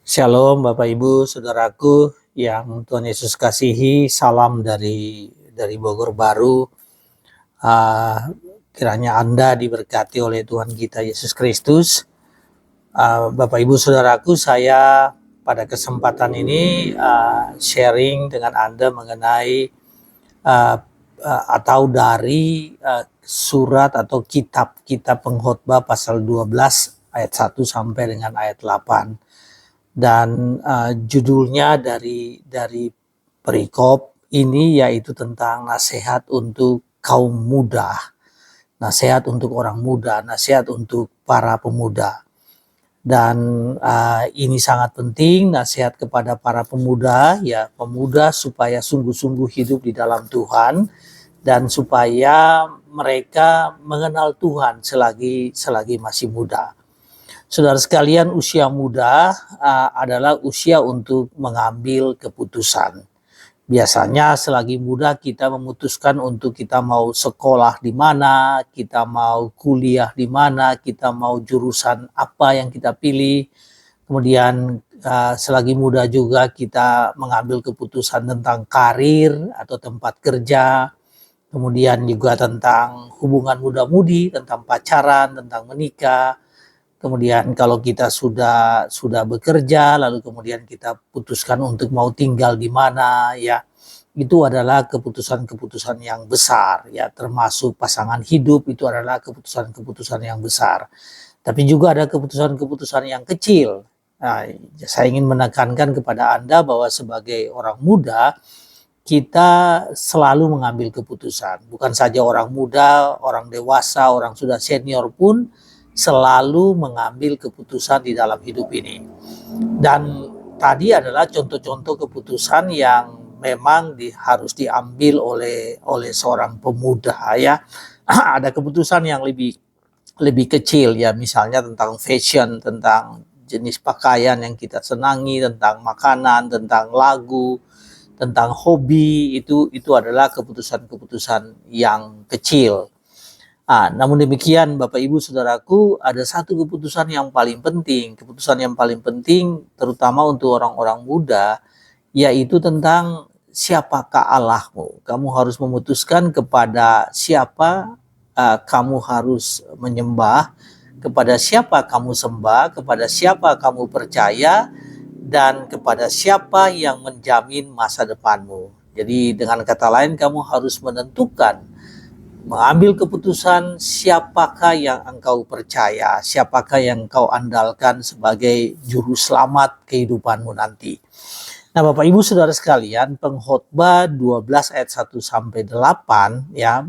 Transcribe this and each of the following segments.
Shalom Bapak Ibu, Saudaraku yang Tuhan Yesus kasihi, salam dari Bogor Baru. Kiranya Anda diberkati oleh Tuhan kita Yesus Kristus. Bapak Ibu Saudaraku, saya pada kesempatan ini sharing dengan Anda mengenai atau dari surat atau kitab Pengkhotbah pasal 12 ayat 1 sampai dengan ayat 8. Dan judulnya dari perikop ini yaitu tentang nasihat untuk kaum muda, nasihat untuk orang muda, nasihat untuk para pemuda. Dan ini sangat penting, nasihat kepada para pemuda, ya pemuda supaya sungguh-sungguh hidup di dalam Tuhan dan supaya mereka mengenal Tuhan selagi masih muda. Saudara sekalian, usia muda adalah usia untuk mengambil keputusan. Biasanya selagi muda kita memutuskan untuk kita mau sekolah di mana, kita mau kuliah di mana, kita mau jurusan apa yang kita pilih. Kemudian selagi muda juga kita mengambil keputusan tentang karir atau tempat kerja. Kemudian juga tentang hubungan muda-mudi, tentang pacaran, tentang menikah. Kemudian kalau kita sudah bekerja, lalu kemudian kita putuskan untuk mau tinggal di mana, ya itu adalah keputusan-keputusan yang besar, ya termasuk pasangan hidup itu adalah keputusan-keputusan yang besar. Tapi juga ada keputusan-keputusan yang kecil. Nah, saya ingin menekankan kepada Anda bahwa sebagai orang muda kita selalu mengambil keputusan. Bukan saja orang muda, orang dewasa, orang sudah senior pun selalu mengambil keputusan di dalam hidup ini. Dan tadi adalah contoh-contoh keputusan yang memang harus diambil oleh seorang pemuda, ya. Ada keputusan yang lebih kecil, ya, misalnya tentang fashion, tentang jenis pakaian yang kita senangi, tentang makanan, tentang lagu, tentang hobi, itu adalah keputusan-keputusan yang kecil. Namun demikian Bapak Ibu Saudaraku, ada satu keputusan yang paling penting. Keputusan yang paling penting terutama untuk orang-orang muda, yaitu tentang siapakah Allahmu. Kamu harus memutuskan kepada siapa kamu harus menyembah, kepada siapa kamu sembah, kepada siapa kamu percaya, dan kepada siapa yang menjamin masa depanmu. Jadi dengan kata lain, kamu harus mengambil keputusan siapakah yang engkau percaya, siapakah yang engkau andalkan sebagai juru selamat kehidupanmu nanti. Nah, Bapak Ibu Saudara sekalian, Pengkhotbah 12 ayat 1 sampai 8 ya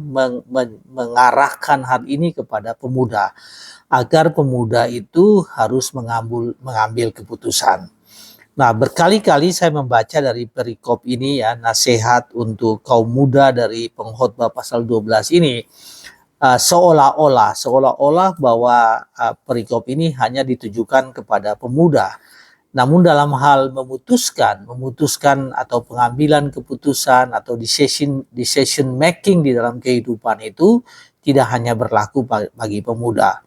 mengarahkan hal ini kepada pemuda, agar pemuda itu harus mengambil keputusan. Nah, berkali-kali saya membaca dari perikop ini, ya, nasihat untuk kaum muda dari Pengkhotbah pasal 12 ini, seolah-olah bahwa perikop ini hanya ditujukan kepada pemuda. Namun dalam hal memutuskan atau pengambilan keputusan atau decision making di dalam kehidupan itu tidak hanya berlaku bagi pemuda.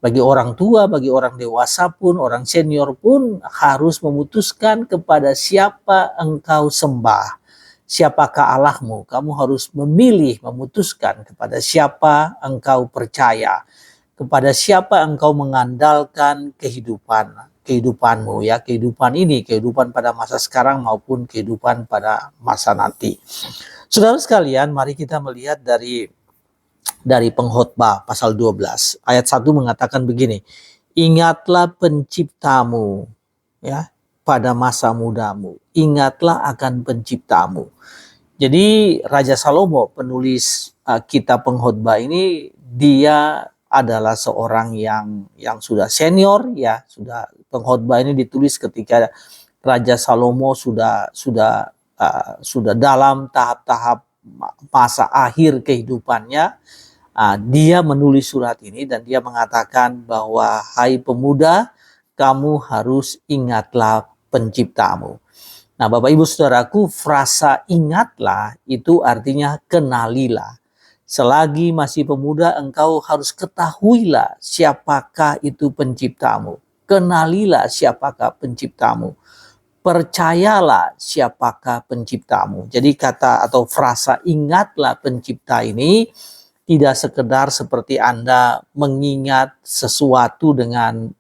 Bagi orang tua, bagi orang dewasa pun, orang senior pun harus memutuskan kepada siapa engkau sembah. Siapakah Allahmu? Kamu harus memutuskan kepada siapa engkau percaya. Kepada siapa engkau mengandalkan kehidupanmu, ya, kehidupan ini, kehidupan pada masa sekarang maupun kehidupan pada masa nanti. Saudara sekalian, mari kita melihat dari Pengkhotbah pasal 12 ayat 1 mengatakan begini, ingatlah penciptamu, ya, pada masa mudamu, ingatlah akan penciptamu. Jadi Raja Salomo, penulis kitab Pengkhotbah ini, dia adalah seorang yang sudah senior, ya. Pengkhotbah ini ditulis ketika Raja Salomo sudah dalam tahap-tahap masa akhir kehidupannya. Dia menulis surat ini dan dia mengatakan bahwa, hai pemuda, kamu harus ingatlah penciptamu. Nah, Bapak Ibu Saudaraku, frasa ingatlah itu artinya kenalilah. Selagi masih pemuda, engkau harus ketahuilah siapakah itu penciptamu. kenalilah siapakah penciptamu. Percayalah siapakah penciptamu. Jadi kata atau frasa ingatlah pencipta ini tidak sekedar seperti Anda mengingat sesuatu dengan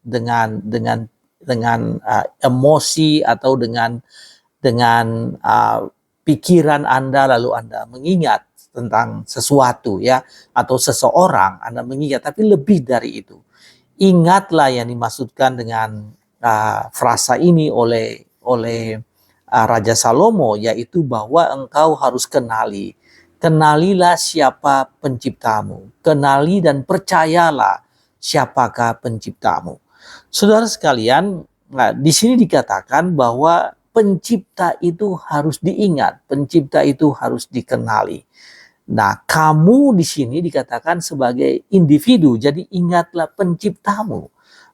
emosi atau dengan pikiran Anda lalu Anda mengingat tentang sesuatu ya atau seseorang Anda mengingat, tapi lebih dari itu. Ingatlah yang dimaksudkan dengan frasa ini oleh Raja Salomo, yaitu bahwa engkau harus kenalilah siapa penciptamu, kenali dan percayalah siapakah penciptamu. Saudara sekalian, di sini dikatakan bahwa pencipta itu harus diingat, pencipta itu harus dikenali. Nah, kamu di sini dikatakan sebagai individu, jadi ingatlah penciptamu.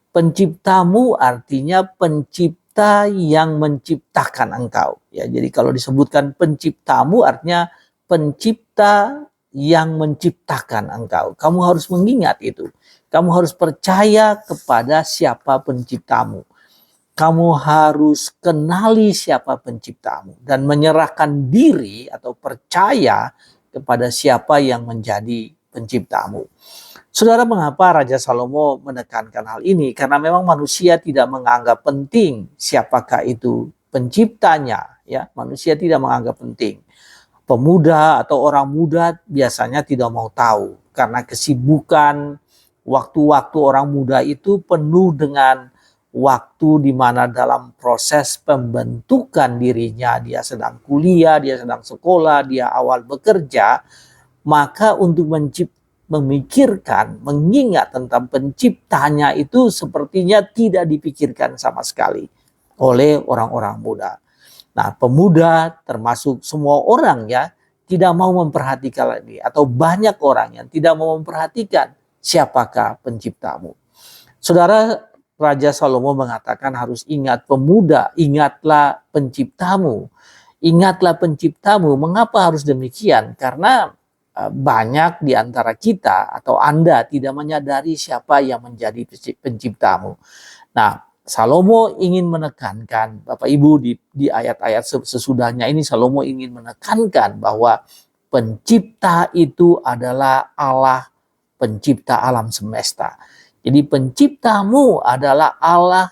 Penciptamu artinya pencipta yang menciptakan engkau. Ya, jadi kalau disebutkan penciptamu artinya pencipta yang menciptakan engkau. Kamu harus mengingat itu. Kamu harus percaya kepada siapa penciptamu. Kamu harus kenali siapa penciptamu dan menyerahkan diri atau percaya kepada siapa yang menjadi penciptamu. Saudara, mengapa Raja Salomo menekankan hal ini? Karena memang manusia tidak menganggap penting siapakah itu penciptanya. Ya, manusia tidak menganggap penting. Pemuda atau orang muda biasanya tidak mau tahu karena kesibukan. Waktu-waktu orang muda itu penuh dengan waktu di mana dalam proses pembentukan dirinya, dia sedang kuliah, dia sedang sekolah, dia awal bekerja, maka untuk memikirkan, mengingat tentang penciptanya itu sepertinya tidak dipikirkan sama sekali oleh orang-orang muda. Nah, pemuda termasuk semua orang ya, tidak mau memperhatikan lagi, atau banyak orang yang tidak mau memperhatikan siapakah penciptamu. Saudara, Raja Salomo mengatakan harus ingat pemuda, ingatlah penciptamu. Ingatlah penciptamu. Mengapa harus demikian? Karena banyak di antara kita atau Anda tidak menyadari siapa yang menjadi penciptamu. Nah, Salomo ingin menekankan, Bapak Ibu, di ayat-ayat sesudahnya ini Salomo ingin menekankan bahwa pencipta itu adalah Allah, pencipta alam semesta. Jadi penciptamu adalah Allah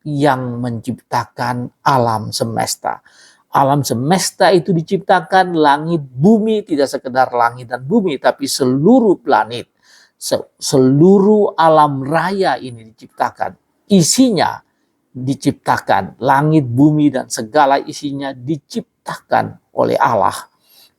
yang menciptakan alam semesta. Alam semesta itu diciptakan, langit bumi, tidak sekedar langit dan bumi, tapi seluruh planet, seluruh alam raya ini diciptakan. Isinya diciptakan, langit, bumi, dan segala isinya diciptakan oleh Allah.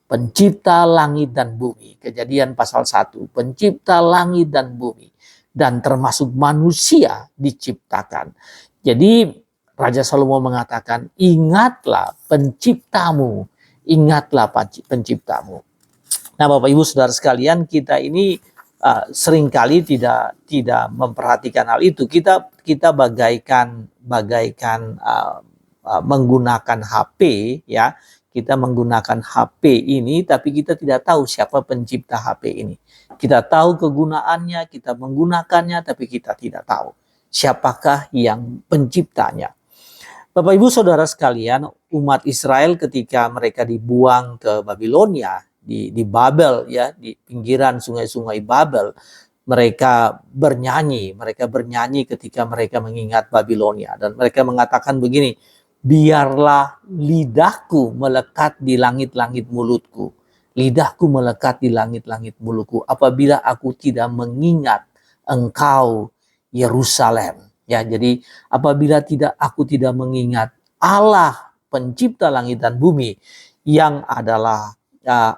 Pencipta langit dan bumi. Kejadian pasal 1, pencipta langit dan bumi. Dan termasuk manusia diciptakan. Jadi Raja Salomo mengatakan, ingatlah penciptamu, ingatlah penciptamu. Nah, Bapak Ibu Saudara sekalian, kita ini seringkali tidak memperhatikan hal itu. Kita bagaikan menggunakan HP ya. Kita menggunakan HP ini, tapi kita tidak tahu siapa pencipta HP ini. Kita tahu kegunaannya, kita menggunakannya, tapi kita tidak tahu siapakah yang penciptanya. Bapak Ibu Saudara sekalian, umat Israel ketika mereka dibuang ke Babilonia, di Babel ya, di pinggiran sungai-sungai Babel, mereka bernyanyi ketika mereka mengingat Babilonia, dan mereka mengatakan begini, biarlah lidahku melekat di langit-langit mulutku. Lidahku melekat di langit-langit mulutku apabila aku tidak mengingat engkau Yerusalem. Ya, jadi apabila aku tidak mengingat Allah pencipta langit dan bumi yang adalah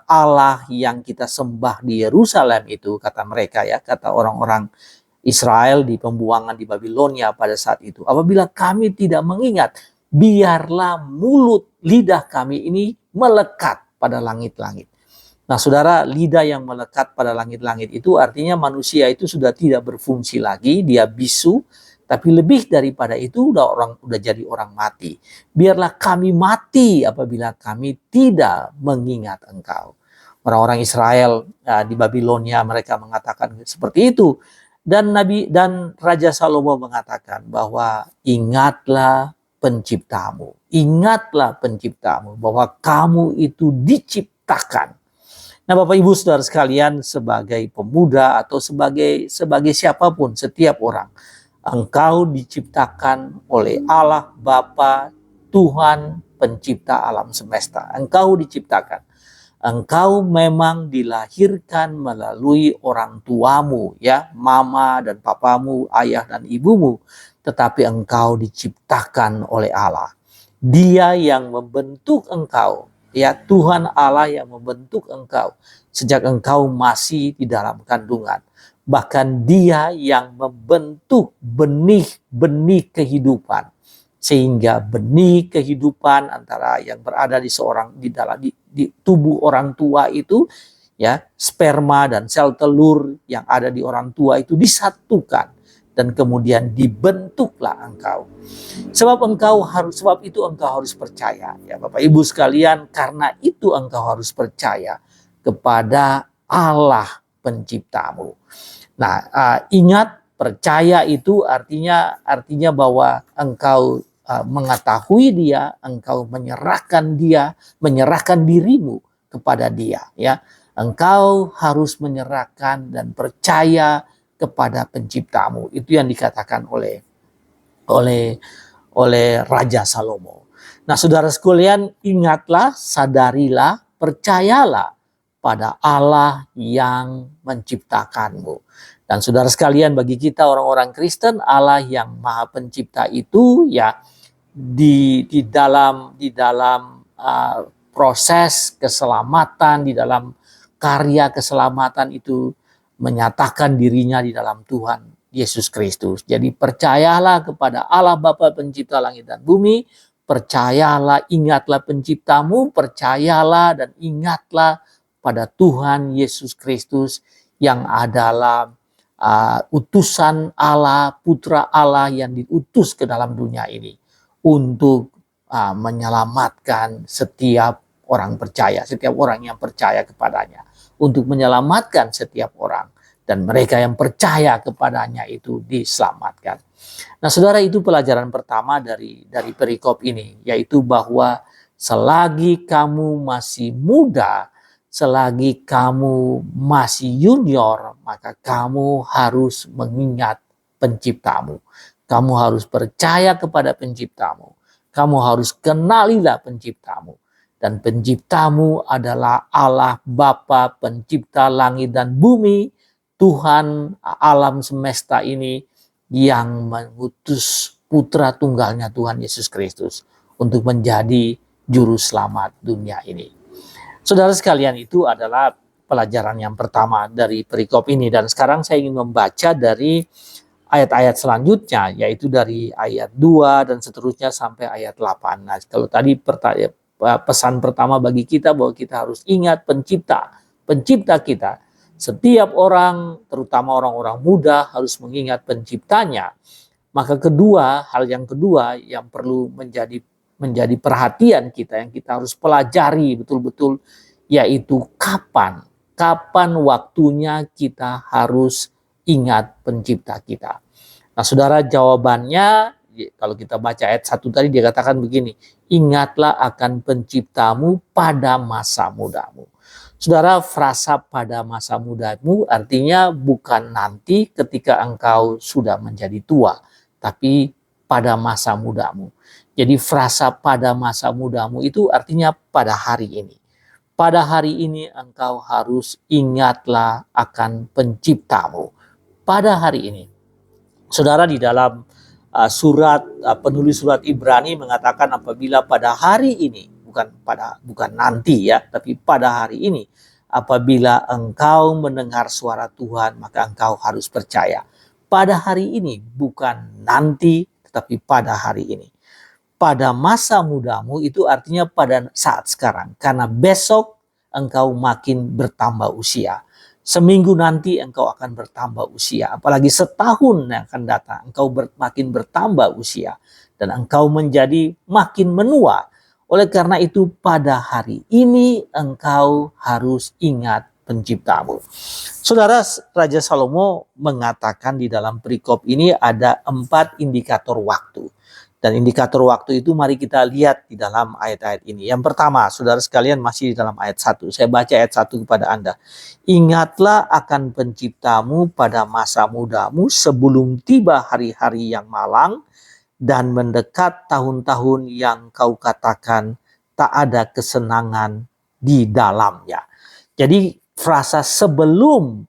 Allah yang kita sembah di Yerusalem itu, kata mereka ya, kata orang-orang Israel di pembuangan di Babilonia pada saat itu. Apabila kami tidak mengingat, biarlah lidah kami ini melekat pada langit-langit. Nah, saudara, lidah yang melekat pada langit-langit itu artinya manusia itu sudah tidak berfungsi lagi, dia bisu, tapi lebih daripada itu udah jadi orang mati. Biarlah kami mati apabila kami tidak mengingat engkau. Orang-orang Israel di Babilonia mereka mengatakan seperti itu. Dan Raja Salomo mengatakan bahwa ingatlah penciptamu. Ingatlah penciptamu bahwa kamu itu diciptakan. Nah, Bapak Ibu Saudara sekalian, sebagai pemuda atau sebagai siapapun, setiap orang, engkau diciptakan oleh Allah Bapa, Tuhan pencipta alam semesta. Engkau diciptakan. Engkau memang dilahirkan melalui orang tuamu, ya, mama dan papamu, ayah dan ibumu, tetapi engkau diciptakan oleh Allah. Dia yang membentuk engkau, ya, Tuhan Allah yang membentuk engkau sejak engkau masih di dalam kandungan. Bahkan Dia yang membentuk benih-benih kehidupan, sehingga benih kehidupan antara yang berada di tubuh orang tua itu, ya, sperma dan sel telur yang ada di orang tua itu disatukan dan kemudian dibentuklah engkau. Sebab itu engkau harus percaya, ya Bapak Ibu sekalian, karena itu engkau harus percaya kepada Allah penciptamu. Nah, ingat, percaya itu artinya bahwa engkau mengetahui Dia, engkau menyerahkan dirimu kepada Dia, ya. Engkau harus menyerahkan dan percaya kepada penciptamu. Itu yang dikatakan oleh Raja Salomo. Nah, saudara sekalian, ingatlah, sadarilah, percayalah pada Allah yang menciptakanmu. Dan saudara sekalian, bagi kita orang-orang Kristen, Allah yang Maha Pencipta itu, ya, di dalam proses keselamatan, di dalam karya keselamatan itu menyatakan dirinya di dalam Tuhan Yesus Kristus. Jadi percayalah kepada Allah Bapa pencipta langit dan bumi, percayalah, ingatlah penciptamu, percayalah dan ingatlah pada Tuhan Yesus Kristus yang adalah utusan Allah, putra Allah yang diutus ke dalam dunia ini untuk menyelamatkan setiap orang percaya, setiap orang yang percaya kepadanya, untuk menyelamatkan setiap orang, dan mereka yang percaya kepadanya itu diselamatkan. Nah, saudara, itu pelajaran pertama dari perikop ini, yaitu bahwa selagi kamu masih muda, selagi kamu masih junior, maka kamu harus mengingat penciptamu. Kamu harus percaya kepada penciptamu. Kamu harus kenalilah penciptamu. Dan penciptamu adalah Allah Bapa pencipta langit dan bumi, Tuhan alam semesta ini, yang mengutus putra tunggalnya Tuhan Yesus Kristus untuk menjadi juru selamat dunia ini. Saudara sekalian, itu adalah pelajaran yang pertama dari perikop ini. Dan sekarang saya ingin membaca dari ayat-ayat selanjutnya, yaitu dari ayat 2 dan seterusnya sampai ayat 8. Nah, kalau tadi pesan pertama bagi kita bahwa kita harus ingat pencipta kita. Setiap orang, terutama orang-orang muda, harus mengingat penciptanya. Maka hal yang kedua yang perlu menjadi perhatian kita, yang kita harus pelajari betul-betul, yaitu kapan waktunya kita harus ingat pencipta kita. Nah, saudara, jawabannya kalau kita baca ayat 1 tadi, dia katakan begini, ingatlah akan penciptamu pada masa mudamu. Saudara, frasa pada masa mudamu artinya bukan nanti ketika engkau sudah menjadi tua, tapi pada masa mudamu. Jadi frasa pada masa mudamu itu artinya pada hari ini. Pada hari ini engkau harus ingatlah akan penciptamu. Pada hari ini. Saudara, di dalam penulis surat Ibrani mengatakan apabila pada hari ini, bukan nanti, ya, tapi pada hari ini, apabila engkau mendengar suara Tuhan, maka engkau harus percaya. Pada hari ini, bukan nanti, tetapi pada hari ini. Pada masa mudamu itu artinya pada saat sekarang, karena besok engkau makin bertambah usia. Seminggu nanti engkau akan bertambah usia, apalagi setahun yang akan datang engkau makin bertambah usia dan engkau menjadi makin menua. Oleh karena itu pada hari ini engkau harus ingat penciptamu. Saudara, Raja Salomo mengatakan di dalam perikop ini ada 4 indikator waktu. Dan indikator waktu itu mari kita lihat di dalam ayat-ayat ini. Yang pertama, saudara sekalian, masih di dalam ayat 1. Saya baca ayat 1 kepada Anda. Ingatlah akan penciptamu pada masa mudamu sebelum tiba hari-hari yang malang dan mendekat tahun-tahun yang kau katakan tak ada kesenangan di dalamnya. Jadi frasa sebelum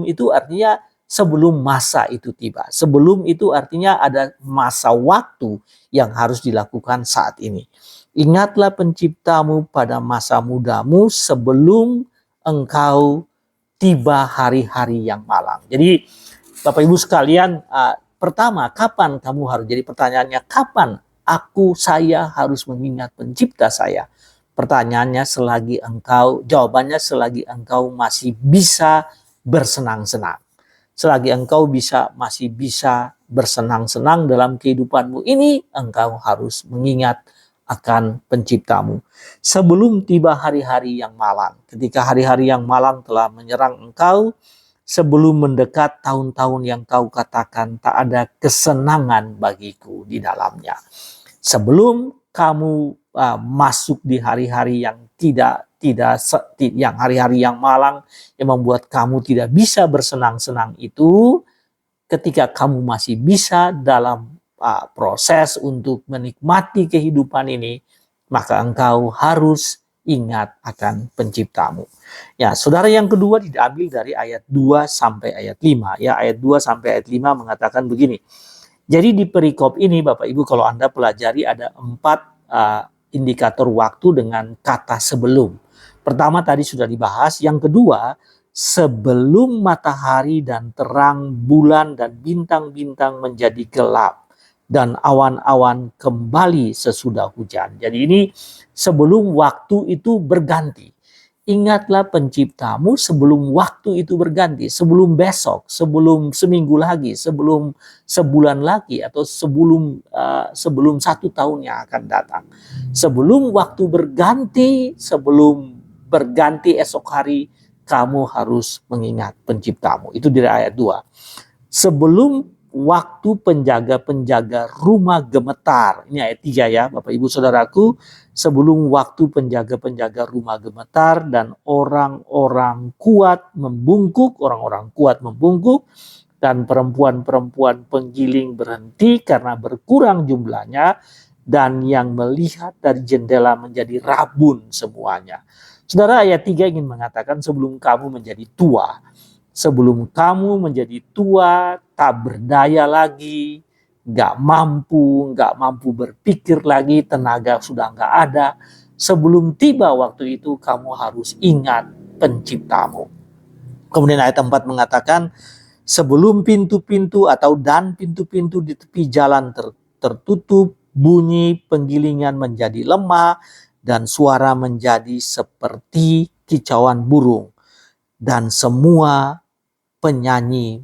itu artinya sebelum masa itu tiba. Sebelum itu artinya ada masa waktu yang harus dilakukan saat ini. Ingatlah penciptamu pada masa mudamu sebelum engkau tiba hari-hari yang malang. Jadi Bapak Ibu sekalian, pertama, kapan kamu harus, jadi pertanyaannya, kapan saya harus mengingat pencipta saya? Pertanyaannya jawabannya selagi engkau masih bisa bersenang-senang. Selagi engkau masih bisa bersenang-senang dalam kehidupanmu ini, engkau harus mengingat akan penciptamu. Sebelum tiba hari-hari yang malang, ketika hari-hari yang malang telah menyerang engkau, sebelum mendekat tahun-tahun yang kau katakan tak ada kesenangan bagiku di dalamnya. Sebelum kamu masuk di hari-hari yang yang hari-hari yang malang yang membuat kamu tidak bisa bersenang-senang itu, ketika kamu masih bisa dalam proses untuk menikmati kehidupan ini, maka engkau harus ingat akan penciptamu. Ya, saudara, yang kedua diambil dari ayat 2 sampai ayat 5. Ya, ayat 2 sampai ayat 5 mengatakan begini. Jadi di perikop ini Bapak Ibu, kalau Anda pelajari ada 4 indikator waktu dengan kata sebelum. Pertama tadi sudah dibahas, yang kedua sebelum matahari dan terang, bulan dan bintang-bintang menjadi gelap dan awan-awan kembali sesudah hujan. Jadi ini sebelum waktu itu berganti. Ingatlah penciptamu sebelum waktu itu berganti, sebelum besok, sebelum seminggu lagi, sebelum sebulan lagi, atau sebelum 1 tahun yang akan datang. Sebelum waktu berganti, sebelum berganti esok hari, kamu harus mengingat penciptamu. Itu dari ayat 2. Sebelum waktu penjaga-penjaga rumah gemetar. Ini ayat 3 ya Bapak Ibu Saudaraku. Sebelum waktu penjaga-penjaga rumah gemetar dan orang-orang kuat membungkuk dan perempuan-perempuan penggiling berhenti karena berkurang jumlahnya dan yang melihat dari jendela menjadi rabun semuanya. Saudara, ayat 3 ingin mengatakan sebelum kamu menjadi tua, sebelum kamu menjadi tua, tak berdaya lagi, nggak mampu berpikir lagi, tenaga sudah nggak ada. Sebelum tiba waktu itu, kamu harus ingat penciptamu. Kemudian ayat 4 mengatakan, sebelum pintu-pintu dan pintu-pintu di tepi jalan tertutup, bunyi penggilingan menjadi lemah, dan suara menjadi seperti kicauan burung, dan semua penyanyi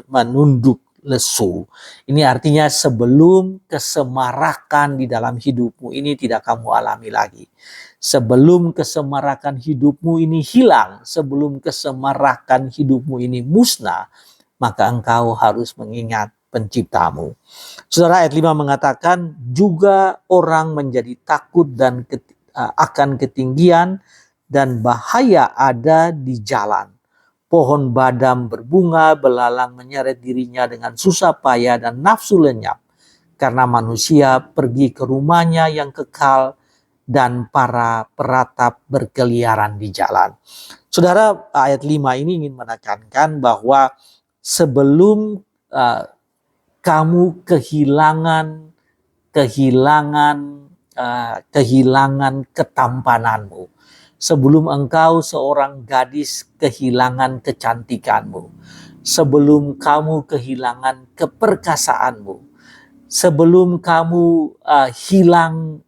menunduk lesu. Ini artinya sebelum kesemarakan di dalam hidupmu ini tidak kamu alami lagi. Sebelum kesemarakan hidupmu ini hilang, sebelum kesemarakan hidupmu ini musnah, maka engkau harus mengingat penciptamu. Saudara, ayat 5 mengatakan juga orang menjadi takut dan akan ketinggian dan bahaya ada di jalan. Pohon badam berbunga, belalang menyeret dirinya dengan susah payah dan nafsu lenyap. Karena manusia pergi ke rumahnya yang kekal dan para peratap berkeliaran di jalan. Saudara, ayat 5 ini ingin menekankan bahwa sebelum kamu kehilangan ketampananmu, sebelum engkau seorang gadis kehilangan kecantikanmu, sebelum kamu kehilangan keperkasaanmu, sebelum kamu hilang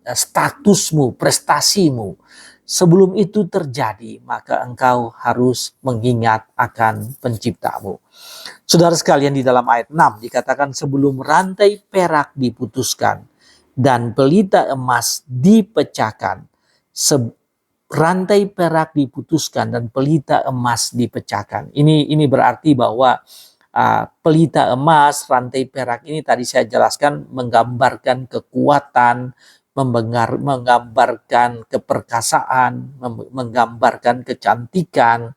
statusmu, prestasimu, sebelum itu terjadi, maka engkau harus mengingat akan penciptamu. Saudara sekalian, di dalam ayat 6 dikatakan sebelum rantai perak diputuskan dan pelita emas dipecahkan, rantai perak diputuskan dan pelita emas dipecahkan. Ini berarti bahwa pelita emas, rantai perak ini tadi saya jelaskan menggambarkan kekuatan, menggambarkan keperkasaan, menggambarkan kecantikan.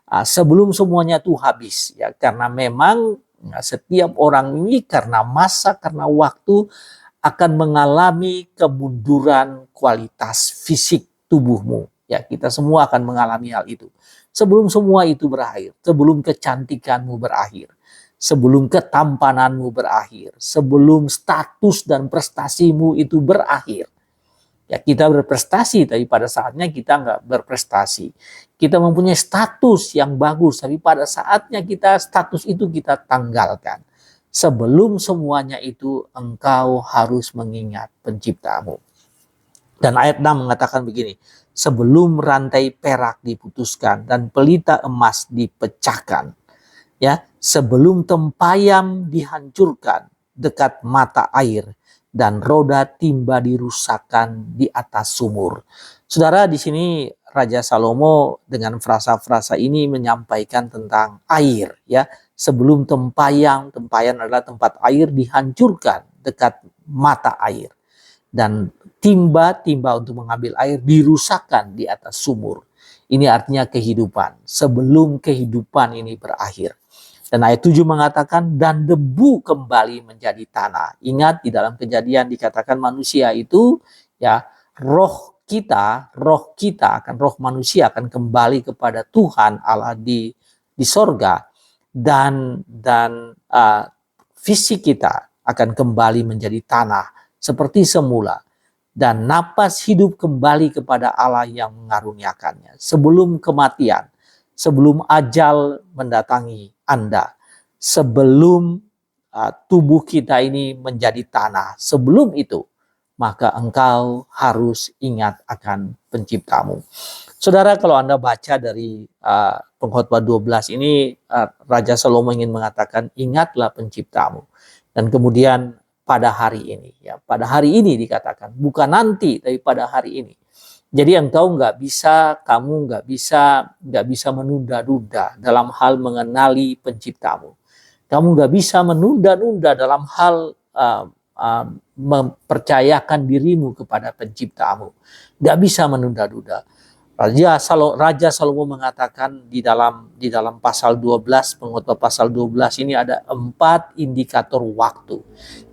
Sebelum semuanya itu habis, ya, karena memang setiap orang ini karena masa, karena waktu akan mengalami kemunduran kualitas fisik tubuhmu. Ya, kita semua akan mengalami hal itu. Sebelum semua itu berakhir, sebelum kecantikanmu berakhir, sebelum ketampananmu berakhir, sebelum status dan prestasimu itu berakhir. Ya, kita berprestasi, tapi pada saatnya kita nggak berprestasi. Kita mempunyai status yang bagus, tapi pada saatnya status itu kita tanggalkan. Sebelum semuanya itu, engkau harus mengingat penciptamu. Dan ayat 6 mengatakan begini, sebelum rantai perak diputuskan dan pelita emas dipecahkan, ya, sebelum tempayam dihancurkan dekat mata air, dan roda timba dirusakkan di atas sumur. Saudara, di sini Raja Salomo dengan frasa-frasa ini menyampaikan tentang air, ya. Sebelum tempayan adalah tempat air, dihancurkan dekat mata air, dan timba untuk mengambil air dirusakkan di atas sumur. Ini artinya kehidupan. Sebelum kehidupan ini berakhir. Dan ayat 7 mengatakan, dan debu kembali menjadi tanah. Ingat, di dalam Kejadian dikatakan manusia itu, ya, roh manusia akan kembali kepada Tuhan Allah di sorga, dan fisik kita akan kembali menjadi tanah seperti semula, dan napas hidup kembali kepada Allah yang mengaruniakannya. Sebelum kematian, sebelum ajal mendatangi Anda, sebelum tubuh kita ini menjadi tanah, sebelum itu, maka engkau harus ingat akan penciptamu. Saudara, kalau Anda baca dari Pengkhotbah 12 ini, Raja Salomo ingin mengatakan, ingatlah penciptamu. Dan kemudian pada hari ini, ya, pada hari ini dikatakan, bukan nanti, tapi pada hari ini. Jadi kamu nggak bisa menunda-nunda dalam hal mengenali penciptamu. Kamu nggak bisa menunda-nunda dalam hal mempercayakan dirimu kepada penciptamu. Nggak bisa menunda-nunda. Raja Salomo mengatakan di dalam pasal 12, Pengkhotbah pasal 12 ini ada 4 indikator waktu.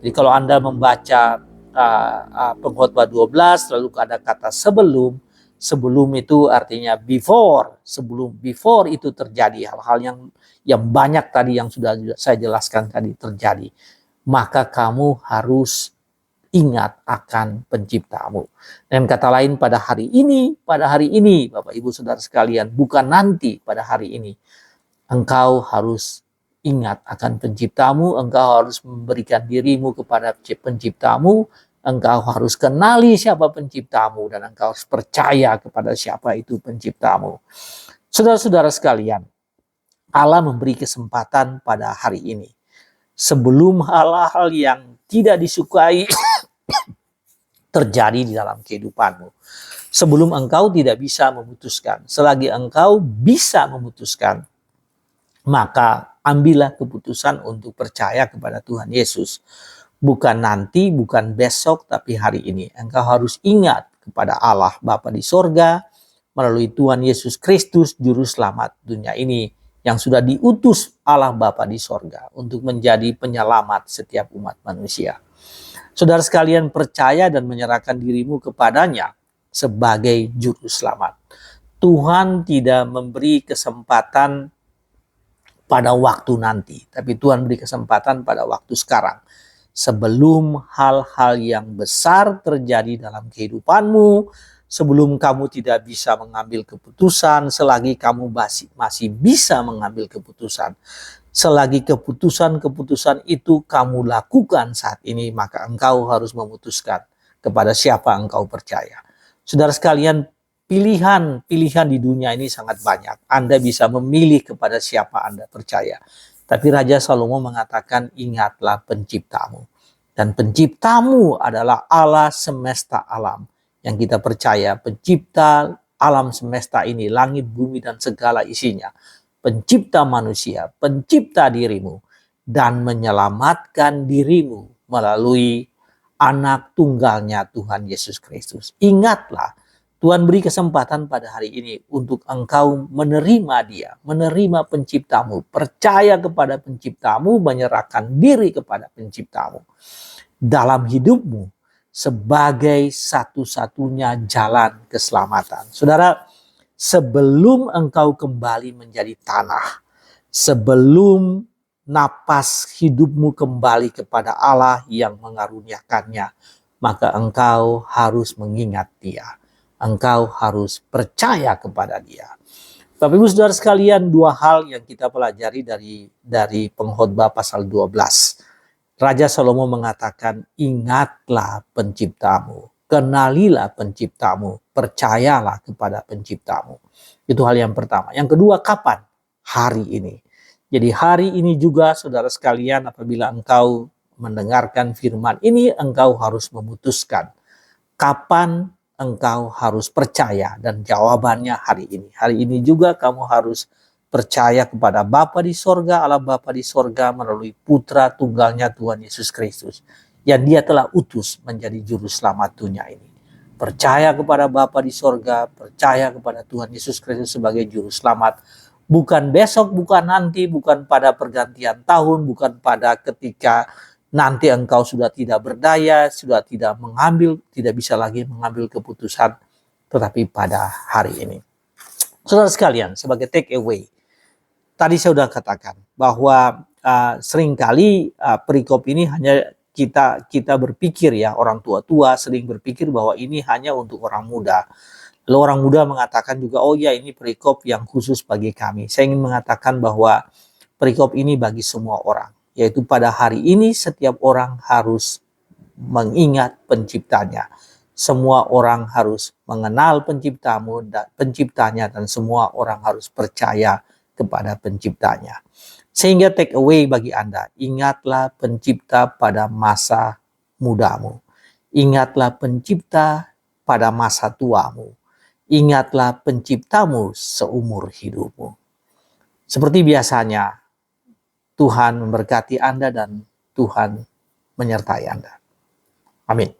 Jadi kalau Anda membaca Pengkhotbah 12, lalu ada kata sebelum itu artinya before, sebelum before itu terjadi hal-hal yang banyak tadi yang sudah saya jelaskan tadi terjadi, maka kamu harus ingat akan penciptamu. Dan kata lain, pada hari ini Bapak Ibu Saudara sekalian, bukan nanti, pada hari ini engkau harus ingat akan penciptamu, engkau harus memberikan dirimu kepada penciptamu, engkau harus kenali siapa penciptamu, dan engkau harus percaya kepada siapa itu penciptamu. Saudara-saudara sekalian, Allah memberi kesempatan pada hari ini. Sebelum hal-hal yang tidak disukai terjadi di dalam kehidupanmu. Sebelum engkau tidak bisa memutuskan. Selagi engkau bisa memutuskan, maka ambillah keputusan untuk percaya kepada Tuhan Yesus. Bukan nanti, bukan besok, tapi hari ini. Engkau harus ingat kepada Allah Bapa di sorga melalui Tuhan Yesus Kristus, Juru Selamat dunia ini, yang sudah diutus Allah Bapa di sorga untuk menjadi penyelamat setiap umat manusia. Saudara sekalian, percaya dan menyerahkan dirimu kepadanya sebagai Juru Selamat. Tuhan tidak memberi kesempatan pada waktu nanti, tapi Tuhan beri kesempatan pada waktu sekarang. Sebelum hal-hal yang besar terjadi dalam kehidupanmu, sebelum kamu tidak bisa mengambil keputusan, selagi kamu masih bisa mengambil keputusan, selagi keputusan itu kamu lakukan saat ini, maka engkau harus memutuskan kepada siapa engkau percaya. Saudara sekalian, pilihan di dunia ini sangat banyak. Anda bisa memilih kepada siapa Anda percaya. Tapi Raja Salomo mengatakan, ingatlah penciptamu. Dan penciptamu adalah Allah semesta alam. Yang kita percaya, pencipta alam semesta ini, langit, bumi, dan segala isinya, pencipta manusia, pencipta dirimu, dan menyelamatkan dirimu melalui anak tunggalnya Tuhan Yesus Kristus. Ingatlah, Tuhan beri kesempatan pada hari ini untuk engkau menerima Dia, menerima penciptamu, percaya kepada penciptamu, menyerahkan diri kepada penciptamu dalam hidupmu sebagai satu-satunya jalan keselamatan. Saudara, sebelum engkau kembali menjadi tanah, sebelum napas hidupmu kembali kepada Allah yang mengaruniakannya, maka engkau harus mengingat Dia. Engkau harus percaya kepada Dia. Bapak Ibu Saudara sekalian, dua hal yang kita pelajari dari Pengkhotbah pasal 12. Raja Salomo mengatakan, ingatlah penciptamu, kenalilah penciptamu, percayalah kepada penciptamu. Itu hal yang pertama. Yang kedua, kapan? Hari ini. Jadi hari ini juga saudara sekalian, apabila engkau mendengarkan firman ini, engkau harus memutuskan kapan engkau harus percaya, dan jawabannya hari ini. Hari ini juga kamu harus percaya kepada Bapa di sorga, Allah Bapa di sorga melalui Putra tunggalnya Tuhan Yesus Kristus yang Dia telah utus menjadi juru selamat dunia ini. Percaya kepada Bapa di sorga, percaya kepada Tuhan Yesus Kristus sebagai juru selamat. Bukan besok, bukan nanti, bukan pada pergantian tahun, bukan pada ketika nanti engkau sudah tidak berdaya, sudah tidak bisa lagi mengambil keputusan, tetapi pada hari ini. Saudara sekalian, sebagai take away, tadi saya sudah katakan bahwa seringkali perikop ini hanya kita berpikir, ya, orang tua-tua sering berpikir bahwa ini hanya untuk orang muda. Lalu orang muda mengatakan juga, oh ya, ini perikop yang khusus bagi kami. Saya ingin mengatakan bahwa perikop ini bagi semua orang. Yaitu pada hari ini setiap orang harus mengingat penciptanya. Semua orang harus mengenal penciptanya, dan semua orang harus percaya kepada penciptanya. Sehingga take away bagi Anda, ingatlah pencipta pada masa mudamu. Ingatlah pencipta pada masa tuamu. Ingatlah penciptamu seumur hidupmu. Seperti biasanya, Tuhan memberkati Anda dan Tuhan menyertai Anda. Amin.